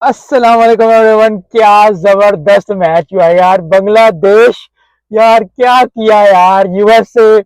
अस्सलाम वालेकुम एवरीवन। क्या जबरदस्त मैच हुआ यार, बांग्लादेश। यार क्या किया यार यूएसए।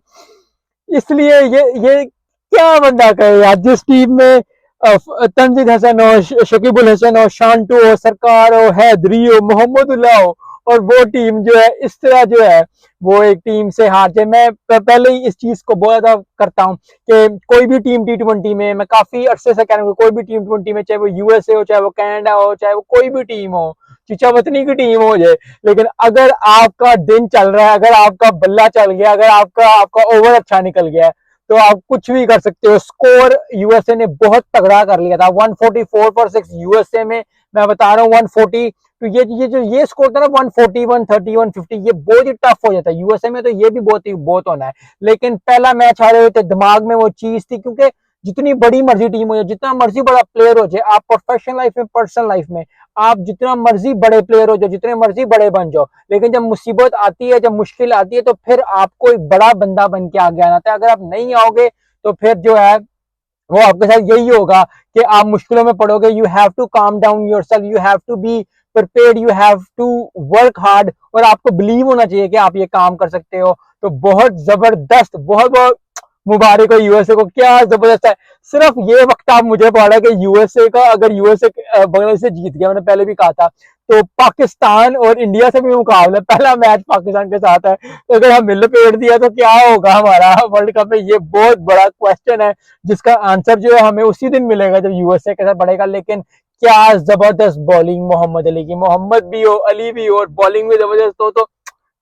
इसलिए ये क्या बंदा कहे यार, जिस टीम में तंजीद हसन हो, शकीबुल हसन हो, शांटू हो, सरकार हो, हैदरी हो, मोहम्मदुल्लाह हो, और वो टीम जो है इस तरह जो है वो एक टीम से हार जाए। मैं पहले ही इस चीज को बहुत ज्यादा करता हूँ कि कोई भी टीम T20 में, मैं काफी अरसे से कह रहा हूँ, कोई भी टीम T20 में, चाहे वो यूएसए हो, चाहे वो कनाडा हो, चाहे वो कोई भी टीम हो, चिचा वतनी की टीम हो जाए, लेकिन अगर आपका दिन चल रहा है, अगर आपका बल्ला चल गया, अगर आपका आपका ओवर अच्छा निकल गया है, तो आप कुछ भी कर सकते हो। स्कोर यूएसए ने बहुत तगड़ा कर लिया था, 144 फॉर 6 यूएसए में। मैं बता रहा हूँ 140। तो ये जो ये स्कोर था ना, 140, 130, 150, ये बहुत ही टफ हो जाता है यूएसए में, तो ये भी बहुत होना है। लेकिन पहला मैच हारे हुए थे, दिमाग में वो चीज थी, क्योंकि जितनी बड़ी मर्जी टीम हो जाए, जितना मर्जी बड़ा प्लेयर हो जाए, आप प्रोफेशनल लाइफ में, पर्सनल लाइफ में, आप जितना मर्जी बड़े प्लेयर हो जाओ, जितने मर्जी बड़े बन जाओ, लेकिन जब मुसीबत आती है, जब मुश्किल आती है, तो फिर आपको एक बड़ा बंदा बन के आगे आना था। अगर आप नहीं आओगे तो फिर जो है वो आपके साथ यही होगा कि आप मुश्किलों में पड़ोगे। You have to calm down yourself, you have to be prepared, you have to work hard, और आपको बिलीव होना चाहिए कि आप ये काम कर सकते हो। तो बहुत जबरदस्त, बहुत बहुत मुबारक हो यूएसए को, क्या जबरदस्त है। सिर्फ ये वक्त आप मुझे पड़ रहा है कि यूएसए का, अगर यूएसए बांग्लादेश से जीत गया, मैंने पहले भी कहा था, तो पाकिस्तान और इंडिया से भी मुकाबला, पहला मैच पाकिस्तान के साथ है, तो अगर हम मिल पेट दिया तो क्या होगा हमारा वर्ल्ड कप में, ये बहुत बड़ा क्वेश्चन है, जिसका आंसर जो है हमें उसी दिन मिलेगा जब यूएसए के साथ बढ़ेगा। लेकिन क्या जबरदस्त बॉलिंग मोहम्मद अली की, मोहम्मद भी हो, अली भी हो, और बॉलिंग भी जबरदस्त हो, तो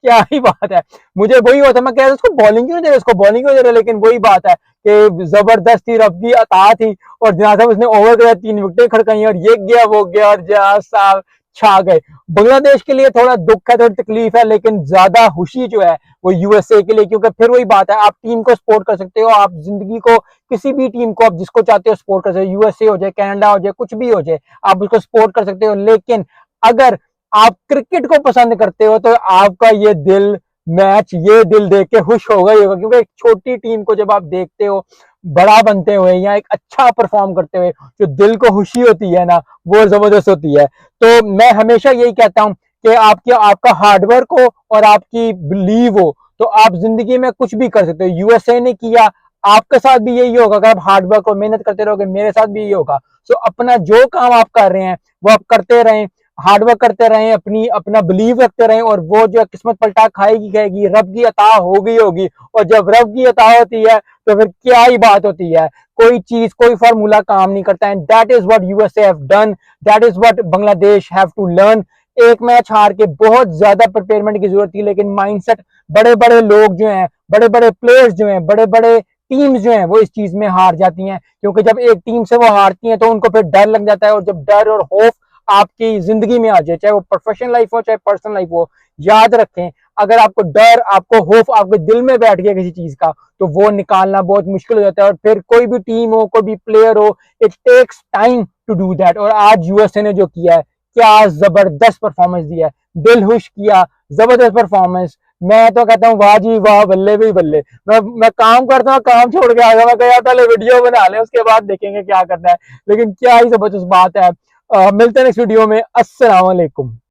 क्या ही बात है। मुझे वही होता, मैं कह रहा उसको बॉलिंग क्यों दे रहे, उसको बॉलिंग क्यों दे रहे, लेकिन वही बात है कि जबरदस्त थी, रब की अता थी, और जहां से उसने ओवर कराया, 3 विकेटें खड़काई, और ये गया वो गया, और जहां साहब छा गए। बांग्लादेश के लिए थोड़ा दुख है, थोड़ी तकलीफ है, लेकिन ज्यादा खुशी जो है वो यूएसए के लिए, क्योंकि फिर वही बात है, आप टीम को सपोर्ट कर सकते हो, आप जिंदगी को किसी भी टीम को आप जिसको चाहते हो सपोर्ट कर सकते हो, यूएसए हो जाए, कनाडा हो जाए, कुछ भी हो जाए, आप उसको सपोर्ट कर सकते हो। लेकिन अगर आप क्रिकेट को पसंद करते हो तो आपका ये दिल मैच, ये दिल देख के खुश होगा ही होगा, क्योंकि एक छोटी टीम को जब आप देखते हो बड़ा बनते हुए, या एक अच्छा परफॉर्म करते हुए, जो दिल को खुशी होती है ना, वो जबरदस्त होती है। तो मैं हमेशा यही कहता हूं कि आपकी आपका हार्डवर्क हो और आपकी बिलीव हो, तो आप जिंदगी में कुछ भी कर सकते हो। यूएसए ने किया, आपके साथ भी यही होगा। अगर आप हार्डवर्क और मेहनत करते रहोगे, मेरे साथ भी यही होगा। सो अपना जो काम आप कर रहे हैं वो आप करते रहें, हार्डवर्क करते रहें, अपनी अपना बिलीव रखते रहें, और वो जो किस्मत पलटा खाएगी खाएगी, रब की अता होगी होगी। और जब रब की अता होती है तो फिर क्या ही बात होती है, कोई चीज, कोई फार्मूला काम नहीं करता है। That is what USA have done, that is what Bangladesh have to learn. एक मैच हार के बहुत ज्यादा प्रिपेयरमेंट की जरूरत थी, लेकिन माइंडसेट, बड़े बड़े लोग जो हैं, बड़े बड़े प्लेयर्स जो हैं, बड़े बड़े टीम्स जो हैं, वो इस चीज में हार जाती हैं, क्योंकि जब एक टीम से वो हारती हैं तो उनको फिर डर लग जाता है, और जब डर और खौफ आपकी जिंदगी में आ जाए, चाहे वो प्रोफेशनल लाइफ हो, चाहे पर्सनल लाइफ हो, याद रखें, अगर आपको डर, आपको खौफ आपके दिल में बैठ गया किसी चीज का, तो वो निकालना बहुत मुश्किल हो जाता है। और फिर कोई भी टीम हो, कोई भी प्लेयर हो, it takes time to do that. और आज यूएसए ने जो किया है, क्या जबरदस्त परफॉर्मेंस दिया है, दिल खुश किया, जबरदस्त परफॉर्मेंस। मैं तो कहता हूँ वाह जी वाह, बल्ले भी बल्ले। मैं काम करता हूँ, काम छोड़ के आ गया, मैं कहा पहले वीडियो बना ले, उसके बाद देखेंगे क्या करना है। लेकिन क्या ही जबरदस्त बात है। मिलते हैं नेक्स्ट वीडियो में। अस्सलाम वालेकुम।